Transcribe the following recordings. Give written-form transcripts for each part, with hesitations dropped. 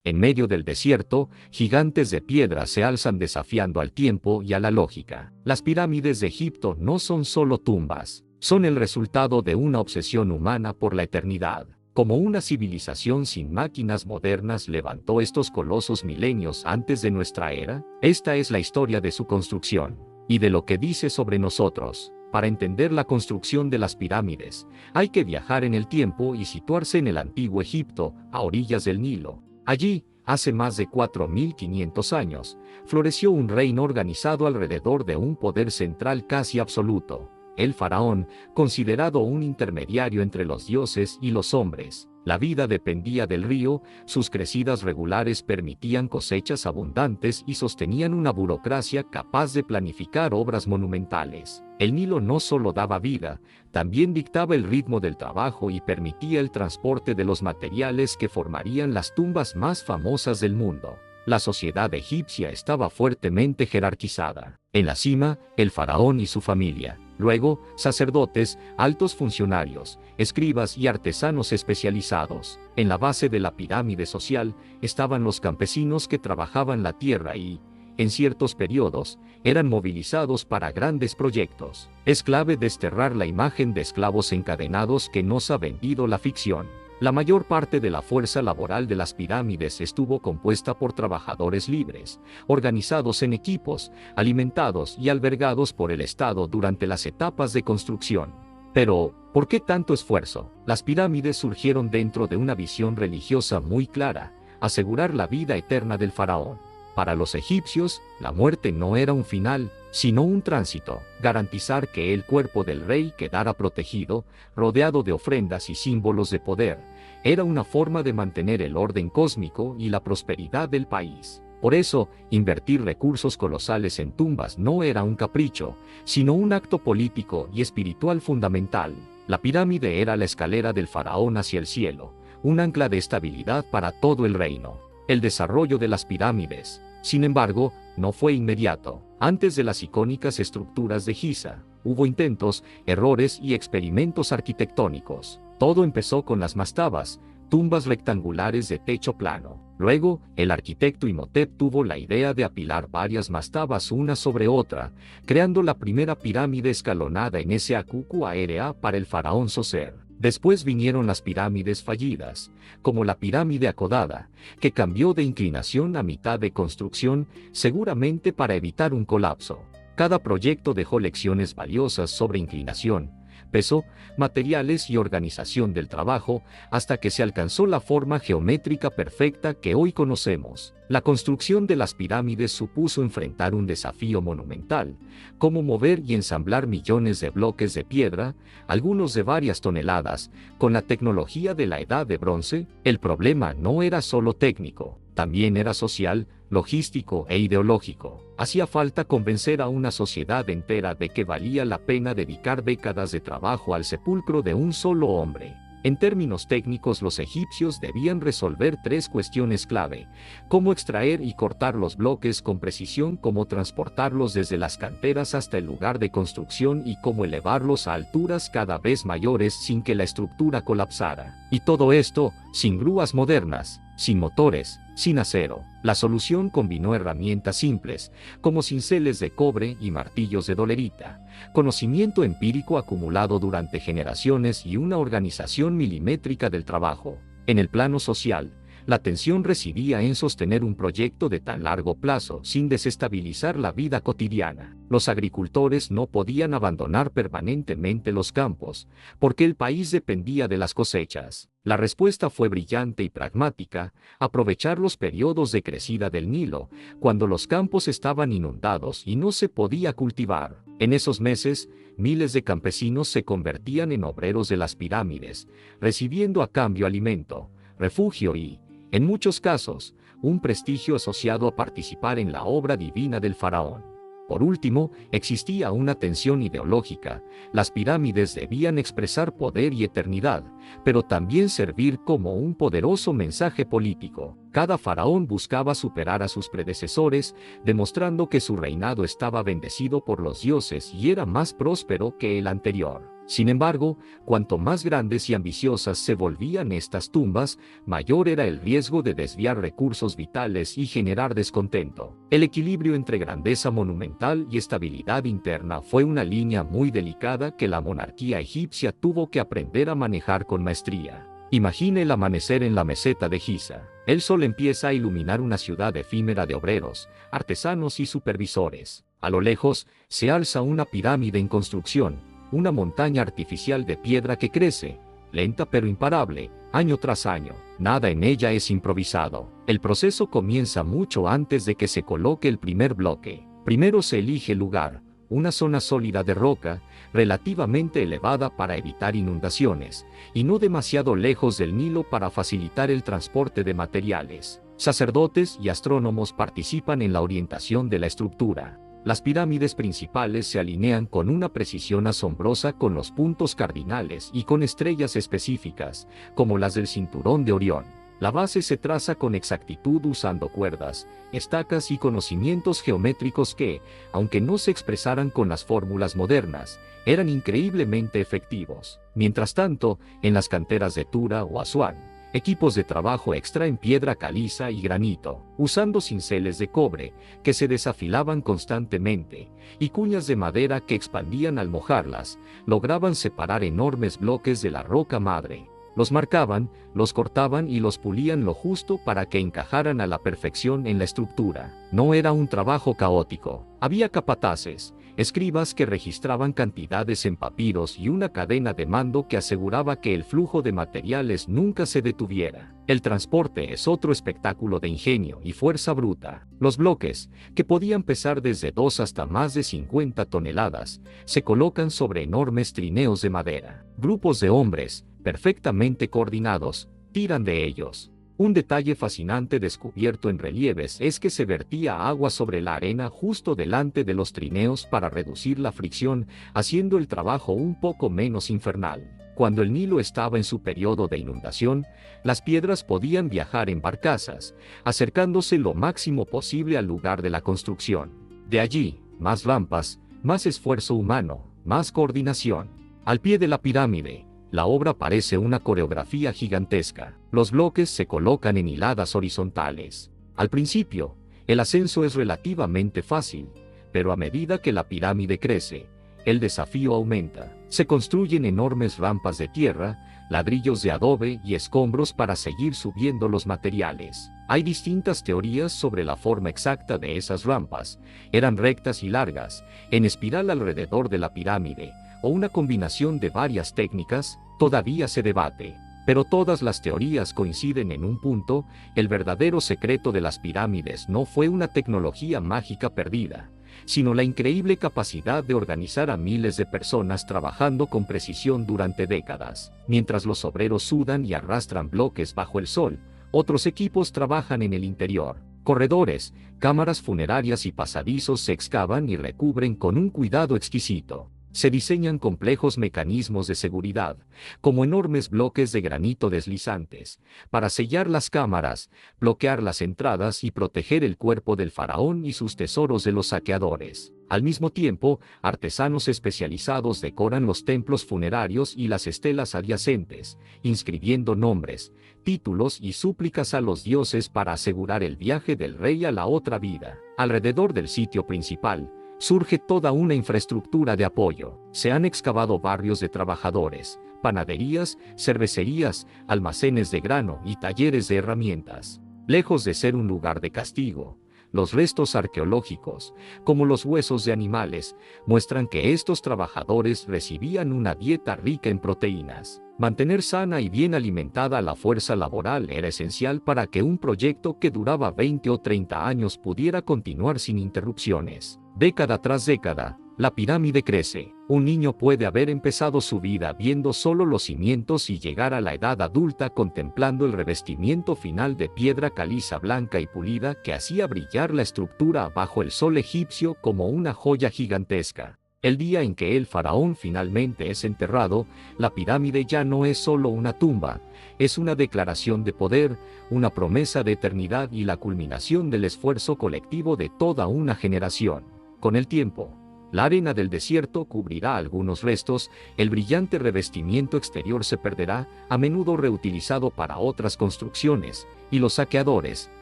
En medio del desierto, gigantes de piedra se alzan desafiando al tiempo y a la lógica. Las pirámides de Egipto no son solo tumbas, son el resultado de una obsesión humana por la eternidad. Como una civilización sin máquinas modernas levantó estos colosos milenios antes de nuestra era, esta es la historia de su construcción, y de lo que dice sobre nosotros. Para entender la construcción de las pirámides, hay que viajar en el tiempo y situarse en el antiguo Egipto, a orillas del Nilo. Allí, hace más de 4500 años, floreció un reino organizado alrededor de un poder central casi absoluto. El faraón, considerado un intermediario entre los dioses y los hombres. La vida dependía del río, sus crecidas regulares permitían cosechas abundantes y sostenían una burocracia capaz de planificar obras monumentales. El Nilo no solo daba vida, también dictaba el ritmo del trabajo y permitía el transporte de los materiales que formarían las tumbas más famosas del mundo. La sociedad egipcia estaba fuertemente jerarquizada. En la cima, el faraón y su familia. Luego, sacerdotes, altos funcionarios, escribas y artesanos especializados. En la base de la pirámide social estaban los campesinos que trabajaban la tierra y, en ciertos periodos, eran movilizados para grandes proyectos. Es clave desterrar la imagen de esclavos encadenados que nos ha vendido la ficción. La mayor parte de la fuerza laboral de las pirámides estuvo compuesta por trabajadores libres, organizados en equipos, alimentados y albergados por el Estado durante las etapas de construcción. Pero, ¿por qué tanto esfuerzo? Las pirámides surgieron dentro de una visión religiosa muy clara: asegurar la vida eterna del faraón. Para los egipcios, la muerte no era un final, sino un tránsito. Garantizar que el cuerpo del rey quedara protegido, rodeado de ofrendas y símbolos de poder, era una forma de mantener el orden cósmico y la prosperidad del país. Por eso, invertir recursos colosales en tumbas no era un capricho, sino un acto político y espiritual fundamental. La pirámide era la escalera del faraón hacia el cielo, un ancla de estabilidad para todo el reino. El desarrollo de las pirámides, sin embargo, no fue inmediato. Antes de las icónicas estructuras de Giza, hubo intentos, errores y experimentos arquitectónicos. Todo empezó con las mastabas, tumbas rectangulares de techo plano. Luego, el arquitecto Imhotep tuvo la idea de apilar varias mastabas una sobre otra, creando la primera pirámide escalonada en Ea para el faraón Zoser. Después vinieron las pirámides fallidas, como la pirámide acodada, que cambió de inclinación a mitad de construcción, seguramente para evitar un colapso. Cada proyecto dejó lecciones valiosas sobre inclinación, peso, materiales y organización del trabajo, hasta que se alcanzó la forma geométrica perfecta que hoy conocemos. La construcción de las pirámides supuso enfrentar un desafío monumental: cómo mover y ensamblar millones de bloques de piedra, algunos de varias toneladas, con la tecnología de la Edad de Bronce. El problema no era solo técnico, también era social, logístico e ideológico. Hacía falta convencer a una sociedad entera de que valía la pena dedicar décadas de trabajo al sepulcro de un solo hombre. En términos técnicos, los egipcios debían resolver tres cuestiones clave: cómo extraer y cortar los bloques con precisión, cómo transportarlos desde las canteras hasta el lugar de construcción y cómo elevarlos a alturas cada vez mayores sin que la estructura colapsara. Y todo esto, sin grúas modernas, sin motores, sin acero. La solución combinó herramientas simples, como cinceles de cobre y martillos de dolerita, conocimiento empírico acumulado durante generaciones y una organización milimétrica del trabajo. En el plano social, la tensión residía en sostener un proyecto de tan largo plazo sin desestabilizar la vida cotidiana. Los agricultores no podían abandonar permanentemente los campos, porque el país dependía de las cosechas. La respuesta fue brillante y pragmática: aprovechar los periodos de crecida del Nilo, cuando los campos estaban inundados y no se podía cultivar. En esos meses, miles de campesinos se convertían en obreros de las pirámides, recibiendo a cambio alimento, refugio y, en muchos casos, un prestigio asociado a participar en la obra divina del faraón. Por último, existía una tensión ideológica: las pirámides debían expresar poder y eternidad, pero también servir como un poderoso mensaje político. Cada faraón buscaba superar a sus predecesores, demostrando que su reinado estaba bendecido por los dioses y era más próspero que el anterior. Sin embargo, cuanto más grandes y ambiciosas se volvían estas tumbas, mayor era el riesgo de desviar recursos vitales y generar descontento. El equilibrio entre grandeza monumental y estabilidad interna fue una línea muy delicada que la monarquía egipcia tuvo que aprender a manejar con maestría. Imagine el amanecer en la meseta de Giza. El sol empieza a iluminar una ciudad efímera de obreros, artesanos y supervisores. A lo lejos, se alza una pirámide en construcción, una montaña artificial de piedra que crece, lenta pero imparable, año tras año. Nada en ella es improvisado. El proceso comienza mucho antes de que se coloque el primer bloque. Primero se elige el lugar, una zona sólida de roca, relativamente elevada para evitar inundaciones, y no demasiado lejos del Nilo para facilitar el transporte de materiales. Sacerdotes y astrónomos participan en la orientación de la estructura. Las pirámides principales se alinean con una precisión asombrosa con los puntos cardinales y con estrellas específicas, como las del cinturón de Orión. La base se traza con exactitud usando cuerdas, estacas y conocimientos geométricos que, aunque no se expresaran con las fórmulas modernas, eran increíblemente efectivos. Mientras tanto, en las canteras de Tura o Asuán, equipos de trabajo extraen piedra caliza y granito, usando cinceles de cobre, que se desafilaban constantemente, y cuñas de madera que expandían al mojarlas, lograban separar enormes bloques de la roca madre. Los marcaban, los cortaban y los pulían lo justo para que encajaran a la perfección en la estructura. No era un trabajo caótico. Había capataces, escribas que registraban cantidades en papiros y una cadena de mando que aseguraba que el flujo de materiales nunca se detuviera. El transporte es otro espectáculo de ingenio y fuerza bruta. Los bloques, que podían pesar desde 2 hasta más de 50 toneladas, se colocan sobre enormes trineos de madera. Grupos de hombres, perfectamente coordinados, tiran de ellos. Un detalle fascinante descubierto en relieves es que se vertía agua sobre la arena justo delante de los trineos para reducir la fricción, haciendo el trabajo un poco menos infernal. Cuando el Nilo estaba en su periodo de inundación, las piedras podían viajar en barcazas, acercándose lo máximo posible al lugar de la construcción. De allí, más rampas, más esfuerzo humano, más coordinación. Al pie de la pirámide, la obra parece una coreografía gigantesca. Los bloques se colocan en hiladas horizontales. Al principio, el ascenso es relativamente fácil, pero a medida que la pirámide crece, el desafío aumenta. Se construyen enormes rampas de tierra, ladrillos de adobe y escombros para seguir subiendo los materiales. Hay distintas teorías sobre la forma exacta de esas rampas. Eran rectas y largas, en espiral alrededor de la pirámide, o una combinación de varias técnicas. Todavía se debate. Pero todas las teorías coinciden en un punto: el verdadero secreto de las pirámides no fue una tecnología mágica perdida, sino la increíble capacidad de organizar a miles de personas trabajando con precisión durante décadas. Mientras los obreros sudan y arrastran bloques bajo el sol, otros equipos trabajan en el interior. Corredores, cámaras funerarias y pasadizos se excavan y recubren con un cuidado exquisito. Se diseñan complejos mecanismos de seguridad, como enormes bloques de granito deslizantes, para sellar las cámaras, bloquear las entradas y proteger el cuerpo del faraón y sus tesoros de los saqueadores. Al mismo tiempo, artesanos especializados decoran los templos funerarios y las estelas adyacentes, inscribiendo nombres, títulos y súplicas a los dioses para asegurar el viaje del rey a la otra vida. Alrededor del sitio principal, surge toda una infraestructura de apoyo. Se han excavado barrios de trabajadores, panaderías, cervecerías, almacenes de grano y talleres de herramientas. Lejos de ser un lugar de castigo, los restos arqueológicos, como los huesos de animales, muestran que estos trabajadores recibían una dieta rica en proteínas. Mantener sana y bien alimentada la fuerza laboral era esencial para que un proyecto que duraba 20 o 30 años pudiera continuar sin interrupciones. Década tras década, la pirámide crece. Un niño puede haber empezado su vida viendo solo los cimientos y llegar a la edad adulta contemplando el revestimiento final de piedra caliza blanca y pulida que hacía brillar la estructura bajo el sol egipcio como una joya gigantesca. El día en que el faraón finalmente es enterrado, la pirámide ya no es solo una tumba, es una declaración de poder, una promesa de eternidad y la culminación del esfuerzo colectivo de toda una generación. Con el tiempo, La arena del desierto cubrirá algunos restos, el brillante revestimiento exterior se perderá, a menudo reutilizado para otras construcciones, y los saqueadores,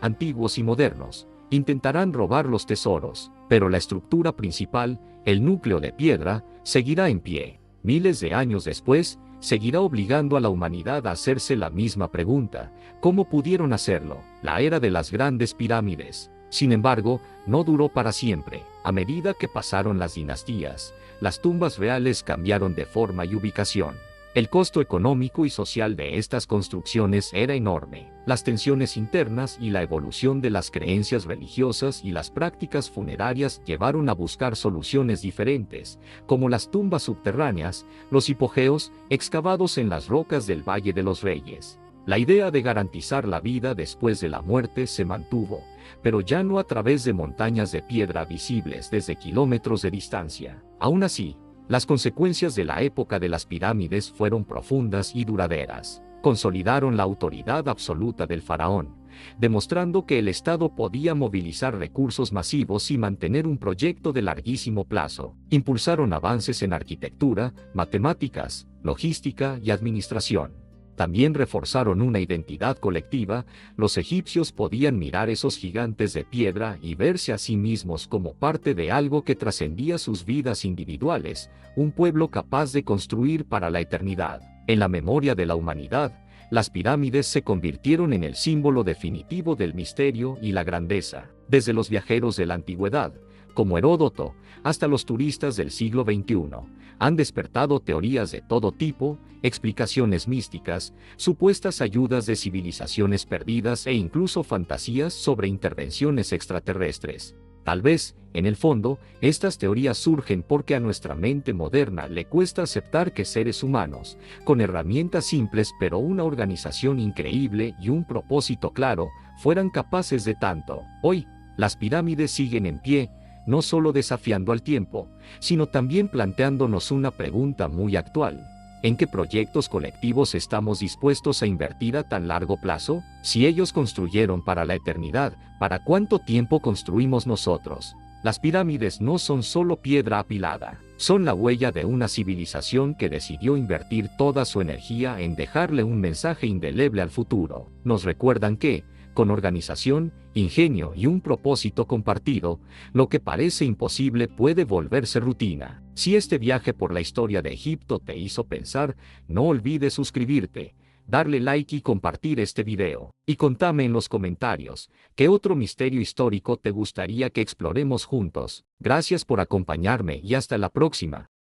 antiguos y modernos, intentarán robar los tesoros, pero la estructura principal, el núcleo de piedra, seguirá en pie. Miles de años después, seguirá obligando a la humanidad a hacerse la misma pregunta: ¿cómo pudieron hacerlo? La era de las grandes pirámides, sin embargo, no duró para siempre. A medida que pasaron las dinastías, las tumbas reales cambiaron de forma y ubicación. El costo económico y social de estas construcciones era enorme. Las tensiones internas y la evolución de las creencias religiosas y las prácticas funerarias llevaron a buscar soluciones diferentes, como las tumbas subterráneas, los hipogeos, excavados en las rocas del Valle de los Reyes. La idea de garantizar la vida después de la muerte se mantuvo, pero ya no a través de montañas de piedra visibles desde kilómetros de distancia. Aún así, las consecuencias de la época de las pirámides fueron profundas y duraderas. Consolidaron la autoridad absoluta del faraón, demostrando que el Estado podía movilizar recursos masivos y mantener un proyecto de larguísimo plazo. Impulsaron avances en arquitectura, matemáticas, logística y administración. También reforzaron una identidad colectiva. Los egipcios podían mirar esos gigantes de piedra y verse a sí mismos como parte de algo que trascendía sus vidas individuales, un pueblo capaz de construir para la eternidad. En la memoria de la humanidad, las pirámides se convirtieron en el símbolo definitivo del misterio y la grandeza. Desde los viajeros de la antigüedad, como Heródoto, hasta los turistas del siglo XXI, han despertado teorías de todo tipo, explicaciones místicas, supuestas ayudas de civilizaciones perdidas e incluso fantasías sobre intervenciones extraterrestres. Tal vez, en el fondo, estas teorías surgen porque a nuestra mente moderna le cuesta aceptar que seres humanos, con herramientas simples pero una organización increíble y un propósito claro, fueran capaces de tanto. Hoy, las pirámides siguen en pie, no solo desafiando al tiempo, sino también planteándonos una pregunta muy actual: ¿en qué proyectos colectivos estamos dispuestos a invertir a tan largo plazo? Si ellos construyeron para la eternidad, ¿para cuánto tiempo construimos nosotros? Las pirámides no son solo piedra apilada, son la huella de una civilización que decidió invertir toda su energía en dejarle un mensaje indeleble al futuro. Nos recuerdan que, con organización, ingenio y un propósito compartido, lo que parece imposible puede volverse rutina. Si este viaje por la historia de Egipto te hizo pensar, no olvides suscribirte, darle like y compartir este video. Y contame en los comentarios, ¿qué otro misterio histórico te gustaría que exploremos juntos? Gracias por acompañarme y hasta la próxima.